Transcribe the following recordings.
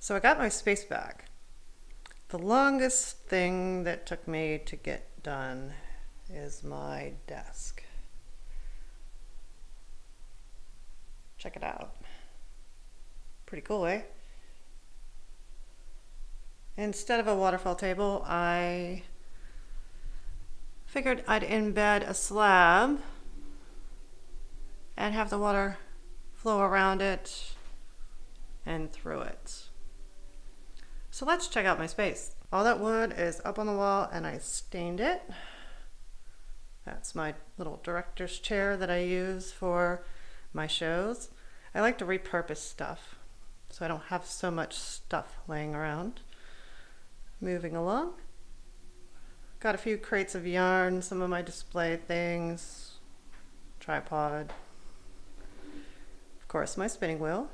So I got my space back. The longest thing that took me to get done is my desk. Check it out. Pretty cool, eh? Instead of a waterfall table, I figured I'd embed a slab and have the water flow around it and through it. So let's check out my space. All that wood is up on the wall and I stained it. That's my little director's chair that I use for my shows. I like to repurpose stuff so I don't have so much stuff laying around. Moving along. Got a few crates of yarn, some of my display things, tripod, of course my spinning wheel,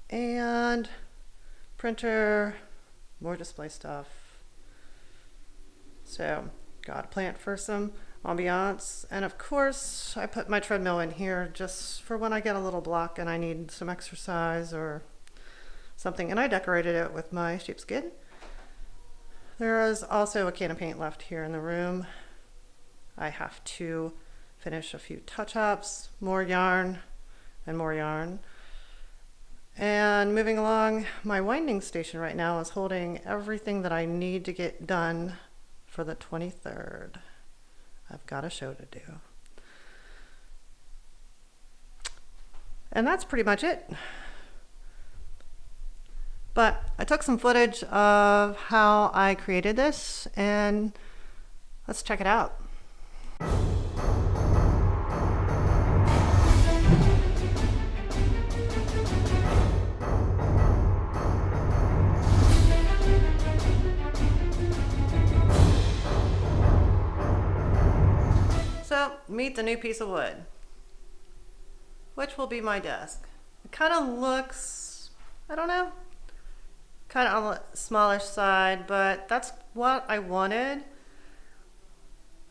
and printer, more display stuff. So got a plant for some ambiance, and of course I put my treadmill in here just for when I get a little block and I need some exercise or something, and I decorated it with my sheepskin. There is also a can of paint left here in the room. I have to finish a few touch-ups, more yarn and more yarn. And moving along, my winding station right now is holding everything that I need to get done for the 23rd. I've got a show to do. And that's pretty much it. But I took some footage of how I created this and let's check it out. So, meet the new piece of wood, which will be my desk. It kind of looks, I don't know, kind of on the smallish side, but that's what I wanted.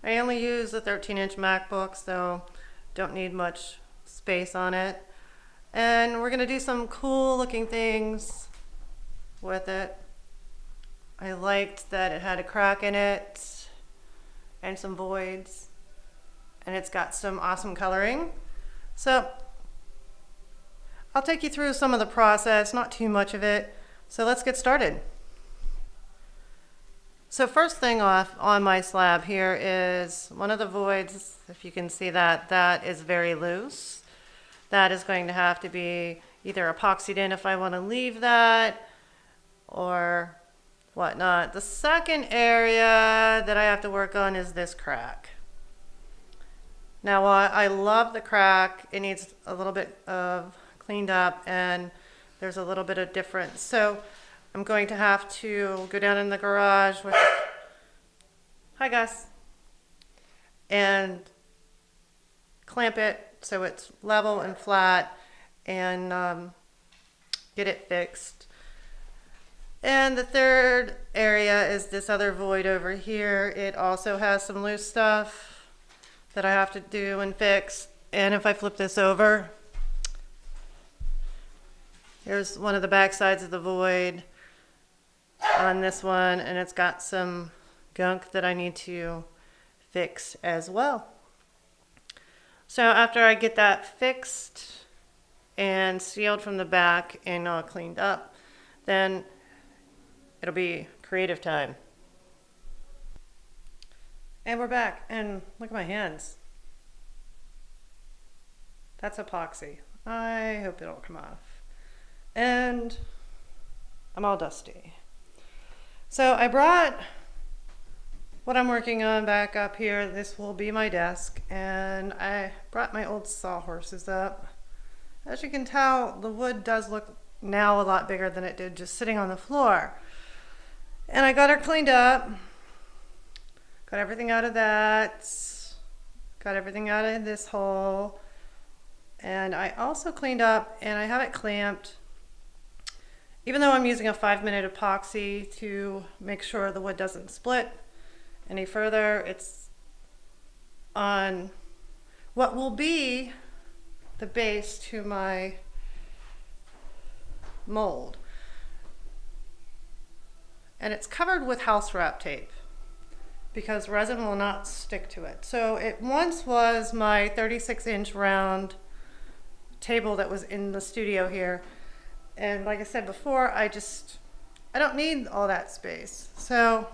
I only use the 13-inch MacBook, so don't need much space on it. And we're gonna do some cool looking things with it. I liked that it had a crack in it and some voids, and it's got some awesome coloring. So I'll take you through some of the process, not too much of it. So let's get started. So first thing off on my slab here is one of the voids. If you can see that, that is very loose. That is going to have to be either epoxied in if I want to leave that or whatnot. The second area that I have to work on is this crack. Now while I love the crack, it needs a little bit of cleaned up and there's a little bit of difference. So I'm going to have to go down in the garage with, hi guys, and clamp it so it's level and flat and get it fixed. And the third area is this other void over here. It also has some loose stuff that I have to do and fix. And if I flip this over, here's one of the back sides of the void on this one, and it's got some gunk that I need to fix as well. So after I get that fixed and sealed from the back and all cleaned up, then it'll be creative time. And we're back, and look at my hands. That's epoxy. I hope it'll come off. And I'm all dusty. So I brought what I'm working on back up here. This will be my desk, and I brought my old sawhorses up. As you can tell, the wood does look now a lot bigger than it did just sitting on the floor. And I got her cleaned up, got everything out of that, got everything out of this hole, and I also cleaned up and I have it clamped. Even though I'm using a 5-minute epoxy to make sure the wood doesn't split any further, it's on what will be the base to my mold. And it's covered with house wrap tape because resin will not stick to it. So it once was my 36-inch round table that was in the studio here. And like I said before, I don't need all that space. So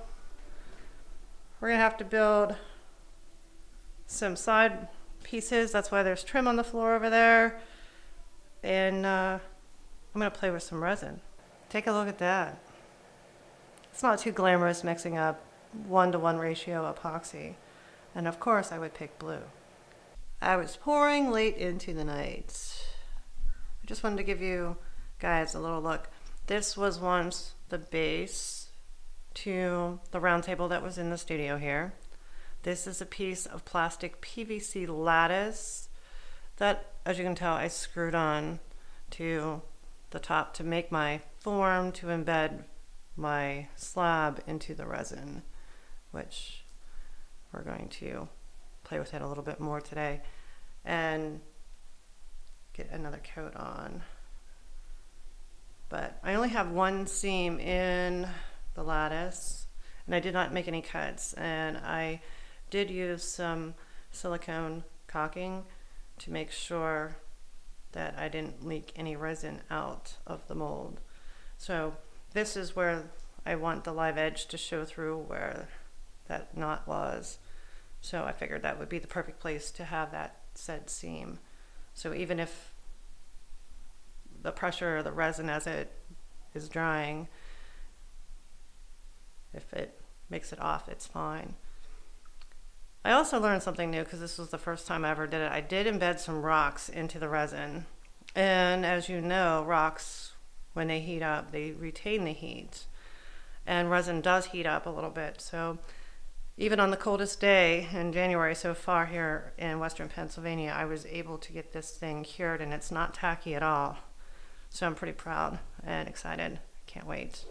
we're gonna have to build some side pieces. That's why there's trim on the floor over there. And I'm gonna play with some resin. Take a look at that. It's not too glamorous mixing up 1-to-1 ratio epoxy. And of course I would pick blue. I was pouring late into the night. I just wanted to give you guys a little look. This was once the base to the round table that was in the studio here. This is a piece of plastic PVC lattice that, as you can tell, I screwed on to the top to make my form to embed my slab into the resin, which we're going to play with it a little bit more today and get another coat on. But I only have one seam in the lattice, and I did not make any cuts, and I did use some silicone caulking to make sure that I didn't leak any resin out of the mold. So this is where I want the live edge to show through where that knot was. So I figured that would be the perfect place to have that said seam. So even if the pressure of the resin as it is drying, if it makes it off, it's fine. I also learned something new because this was the first time I ever did it. I did embed some rocks into the resin. And as you know, rocks, when they heat up, they retain the heat. And resin does heat up a little bit. So even on the coldest day in January so far here in Western Pennsylvania, I was able to get this thing cured, and it's not tacky at all. So I'm pretty proud and excited. Can't wait.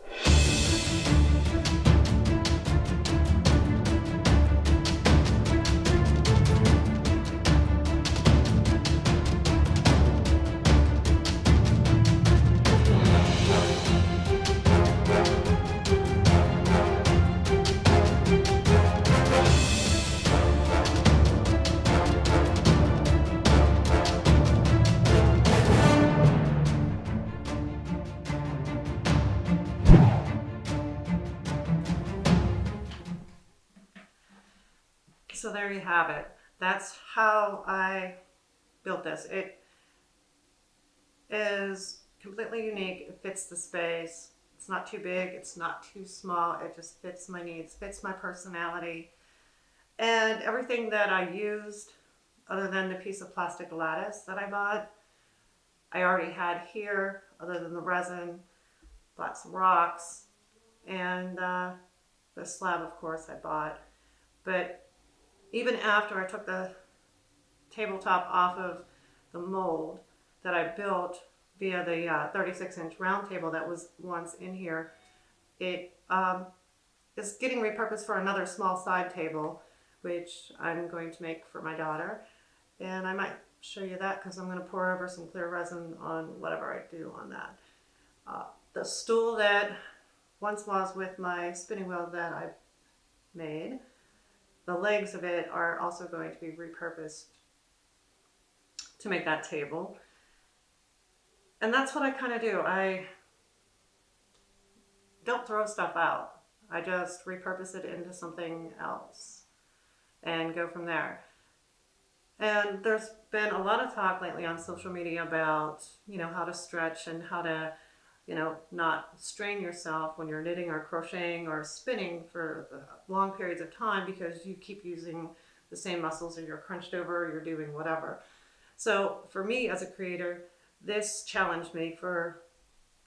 So there you have it. That's how I built this. It is completely unique. It fits the space. It's not too big. It's not too small. It just fits my needs, fits my personality. And everything that I used, other than the piece of plastic lattice that I bought, I already had here, other than the resin. Bought some rocks, and the slab, of course, I bought. But even after I took the tabletop off of the mold that I built via the 36-inch round table that was once in here, it is getting repurposed for another small side table, which I'm going to make for my daughter. And I might show you that because I'm going to pour over some clear resin on whatever I do on that. The stool that once was with my spinning wheel that I made, the legs of it are also going to be repurposed to make that table. And that's what I kind of do. I don't throw stuff out. I just repurpose it into something else and go from there. And there's been a lot of talk lately on social media about, how to stretch and how to, not strain yourself when you're knitting or crocheting or spinning for long periods of time because you keep using the same muscles or you're crunched over or you're doing whatever. So for me as a creator, this challenged me for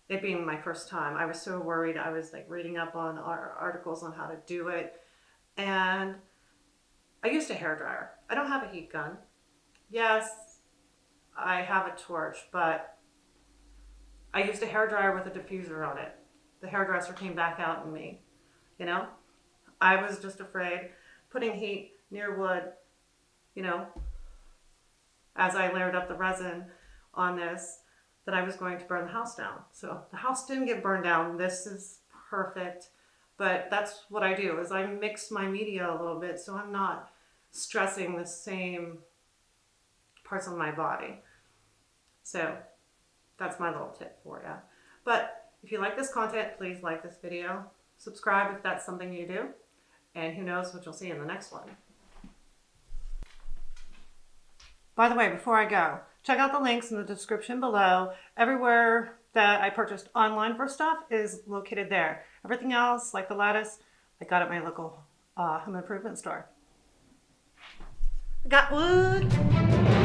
it being my first time. I was so worried. I was reading up on articles on how to do it. And I used a hairdryer. I don't have a heat gun. Yes, I have a torch, but I used a hairdryer with a diffuser on it. The hairdresser came back out in me, I was just afraid putting heat near wood, as I layered up the resin on this, that I was going to burn the house down. So the house didn't get burned down. This is perfect. But that's what I do, is I mix my media a little bit so I'm not stressing the same parts of my body. So that's my little tip for you. But if you like this content, please like this video. Subscribe if that's something you do. And who knows what you'll see in the next one. By the way, before I go, check out the links in the description below. Everywhere that I purchased online for stuff is located there. Everything else, like the lattice, I got at my local home improvement store. I got wood.